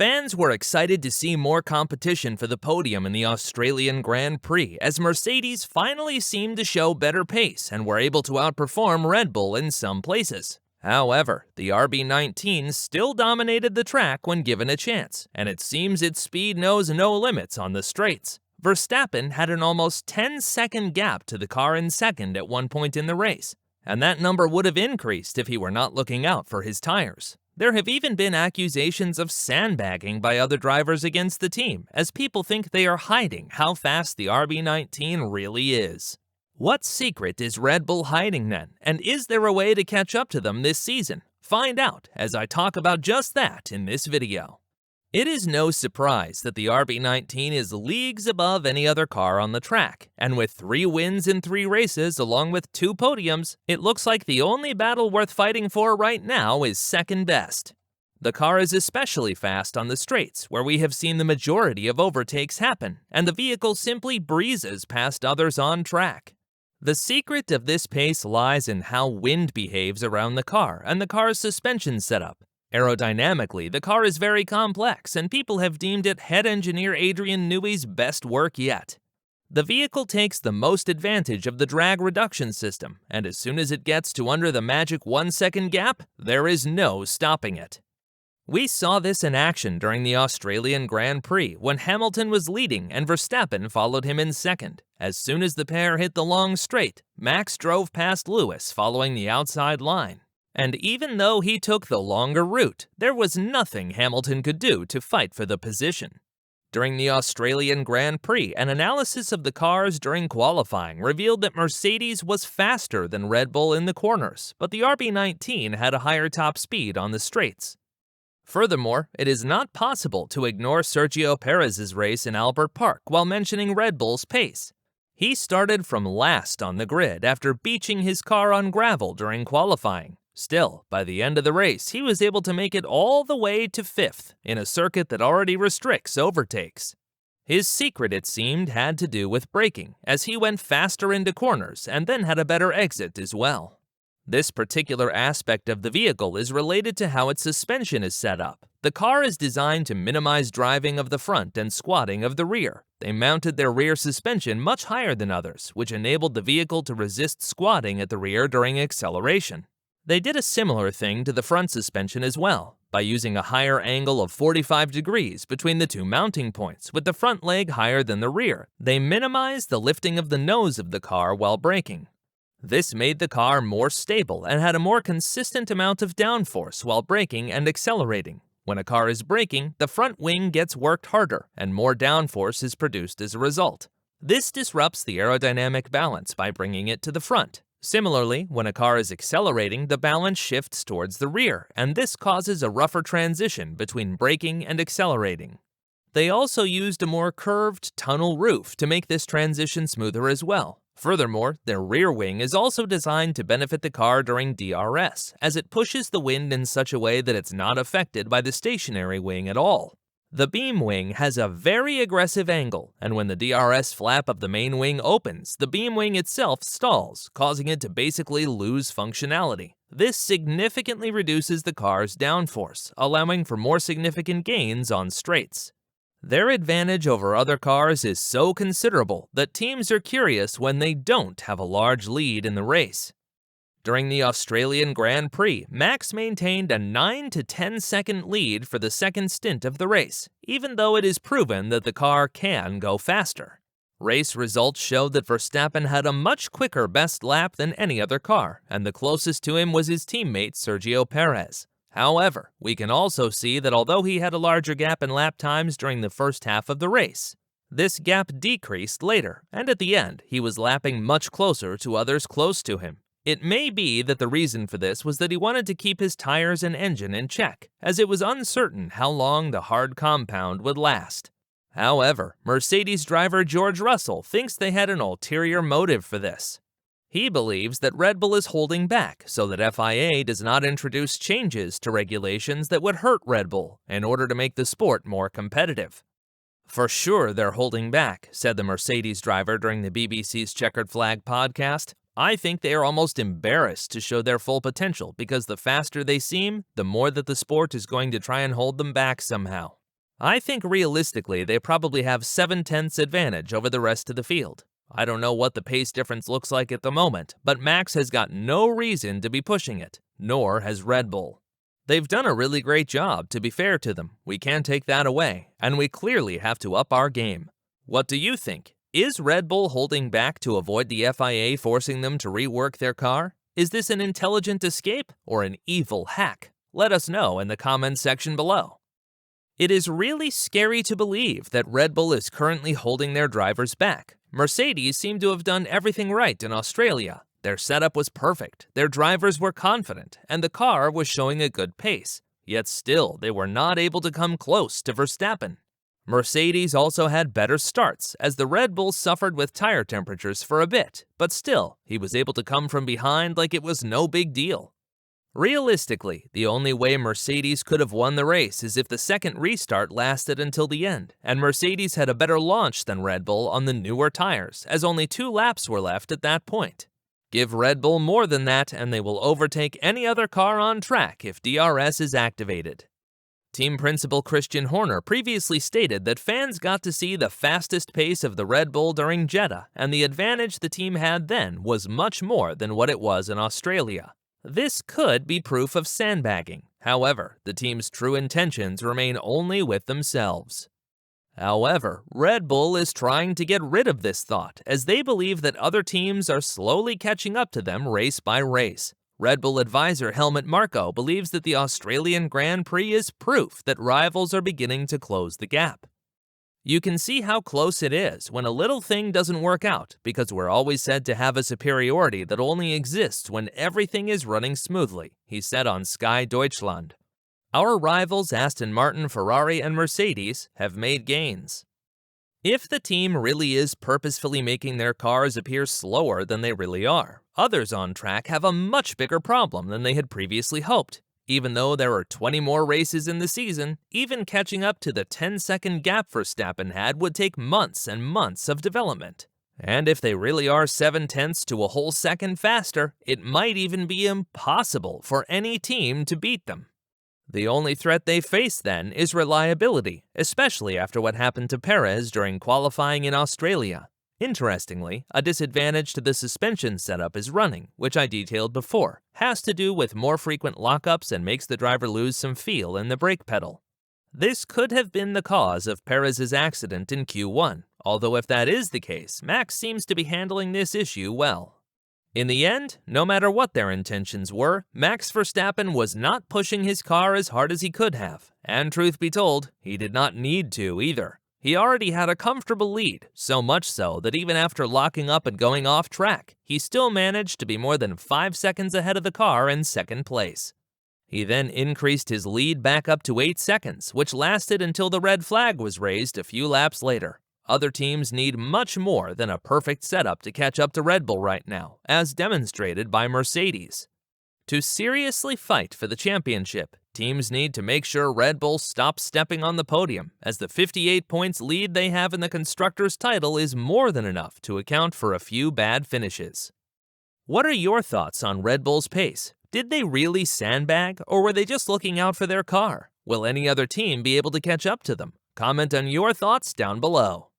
Fans were excited to see more competition for the podium in the Australian Grand Prix as Mercedes finally seemed to show better pace and were able to outperform Red Bull in some places. However, the RB19 still dominated the track when given a chance, and it seems its speed knows no limits on the straights. Verstappen had an almost 10-second gap to the car in second at one point in the race, and that number would have increased if he were not looking out for his tires. There have even been accusations of sandbagging by other drivers against the team, as people think they are hiding how fast the RB19 really is. What secret is Red Bull hiding then, and is there a way to catch up to them this season? Find out as I talk about just that in this video. It is no surprise that the RB19 is leagues above any other car on the track, and with 3 wins in 3 races along with 2 podiums, it looks like the only battle worth fighting for right now is second best. The car is especially fast on the straights, where we have seen the majority of overtakes happen, and the vehicle simply breezes past others on track. The secret of this pace lies in how wind behaves around the car and the car's suspension setup. Aerodynamically, the car is very complex, and people have deemed it head engineer Adrian Newey's best work yet. The vehicle takes the most advantage of the drag reduction system, and as soon as it gets to under the magic 1-second gap, there is no stopping it. We saw this in action during the Australian Grand Prix when Hamilton was leading and Verstappen followed him in second. As soon as the pair hit the long straight, Max drove past Lewis following the outside line. And even though he took the longer route, there was nothing Hamilton could do to fight for the position. During the Australian Grand Prix, an analysis of the cars during qualifying revealed that Mercedes was faster than Red Bull in the corners, but the RB19 had a higher top speed on the straights. Furthermore, it is not possible to ignore Sergio Perez's race in Albert Park while mentioning Red Bull's pace. He started from last on the grid after beaching his car on gravel during qualifying. Still, by the end of the race, he was able to make it all the way to 5th in a circuit that already restricts overtakes. His secret, it seemed, had to do with braking, as he went faster into corners and then had a better exit as well. This particular aspect of the vehicle is related to how its suspension is set up. The car is designed to minimize driving of the front and squatting of the rear. They mounted their rear suspension much higher than others, which enabled the vehicle to resist squatting at the rear during acceleration. They did a similar thing to the front suspension as well, by using a higher angle of 45 degrees between the 2 mounting points, with the front leg higher than the rear. They minimized the lifting of the nose of the car while braking. This made the car more stable and had a more consistent amount of downforce while braking and accelerating. When a car is braking, the front wing gets worked harder, and more downforce is produced as a result. This disrupts the aerodynamic balance by bringing it to the front. Similarly, when a car is accelerating, the balance shifts towards the rear, and this causes a rougher transition between braking and accelerating. They also used a more curved tunnel roof to make this transition smoother as well. Furthermore, their rear wing is also designed to benefit the car during DRS, as it pushes the wind in such a way that it's not affected by the stationary wing at all. The beam wing has a very aggressive angle, and when the DRS flap of the main wing opens, the beam wing itself stalls, causing it to basically lose functionality. This significantly reduces the car's downforce, allowing for more significant gains on straights. Their advantage over other cars is so considerable that teams are curious when they don't have a large lead in the race. During the Australian Grand Prix, Max maintained a 9 to 10 second lead for the second stint of the race, even though it is proven that the car can go faster. Race results showed that Verstappen had a much quicker best lap than any other car, and the closest to him was his teammate Sergio Perez. However, we can also see that although he had a larger gap in lap times during the first half of the race, this gap decreased later, and at the end, he was lapping much closer to others close to him. It may be that the reason for this was that he wanted to keep his tires and engine in check, as it was uncertain how long the hard compound would last. However, Mercedes driver George Russell thinks they had an ulterior motive for this. He believes that Red Bull is holding back so that FIA does not introduce changes to regulations that would hurt Red Bull in order to make the sport more competitive. For sure they're holding back, said the Mercedes driver during the BBC's Checkered Flag podcast. I think they are almost embarrassed to show their full potential because the faster they seem, the more that the sport is going to try and hold them back somehow. I think realistically they probably have 7/10 advantage over the rest of the field. I don't know what the pace difference looks like at the moment, but Max has got no reason to be pushing it, nor has Red Bull. They've done a really great job, to be fair to them. We can't take that away, and we clearly have to up our game. What do you think? Is Red Bull holding back to avoid the FIA forcing them to rework their car? Is this an intelligent escape or an evil hack? Let us know in the comments section below. It is really scary to believe that Red Bull is currently holding their drivers back. Mercedes seemed to have done everything right in Australia. Their setup was perfect, their drivers were confident, and the car was showing a good pace. Yet still, they were not able to come close to Verstappen. Mercedes also had better starts, as the Red Bull suffered with tire temperatures for a bit, but still, he was able to come from behind like it was no big deal. Realistically, the only way Mercedes could have won the race is if the second restart lasted until the end, and Mercedes had a better launch than Red Bull on the newer tires, as only 2 laps were left at that point. Give Red Bull more than that, and they will overtake any other car on track if DRS is activated. Team principal Christian Horner previously stated that fans got to see the fastest pace of the Red Bull during Jeddah, and the advantage the team had then was much more than what it was in Australia. This could be proof of sandbagging. However, the team's true intentions remain only with themselves. However, Red Bull is trying to get rid of this thought, as they believe that other teams are slowly catching up to them race by race. Red Bull advisor Helmut Marko believes that the Australian Grand Prix is proof that rivals are beginning to close the gap. You can see how close it is when a little thing doesn't work out, because we're always said to have a superiority that only exists when everything is running smoothly, he said on Sky Deutschland. Our rivals Aston Martin, Ferrari, and Mercedes have made gains. If the team really is purposefully making their cars appear slower than they really are, others on track have a much bigger problem than they had previously hoped. Even though there are 20 more races in the season, even catching up to the 10-second gap Verstappen had would take months and months of development. And if they really are 7/10 to a whole second faster, it might even be impossible for any team to beat them. The only threat they face then is reliability, especially after what happened to Perez during qualifying in Australia. Interestingly, a disadvantage to the suspension setup is running, which I detailed before, has to do with more frequent lockups and makes the driver lose some feel in the brake pedal. This could have been the cause of Perez's accident in Q1, although if that is the case, Max seems to be handling this issue well. In the end, no matter what their intentions were, Max Verstappen was not pushing his car as hard as he could have, and truth be told, he did not need to either. He already had a comfortable lead, so much so that even after locking up and going off track, he still managed to be more than 5 seconds ahead of the car in second place. He then increased his lead back up to 8 seconds, which lasted until the red flag was raised a few laps later. Other teams need much more than a perfect setup to catch up to Red Bull right now, as demonstrated by Mercedes. To seriously fight for the championship, teams need to make sure Red Bull stops stepping on the podium, as the 58 points lead they have in the Constructors' title is more than enough to account for a few bad finishes. What are your thoughts on Red Bull's pace? Did they really sandbag, or were they just looking out for their car? Will any other team be able to catch up to them? Comment on your thoughts down below.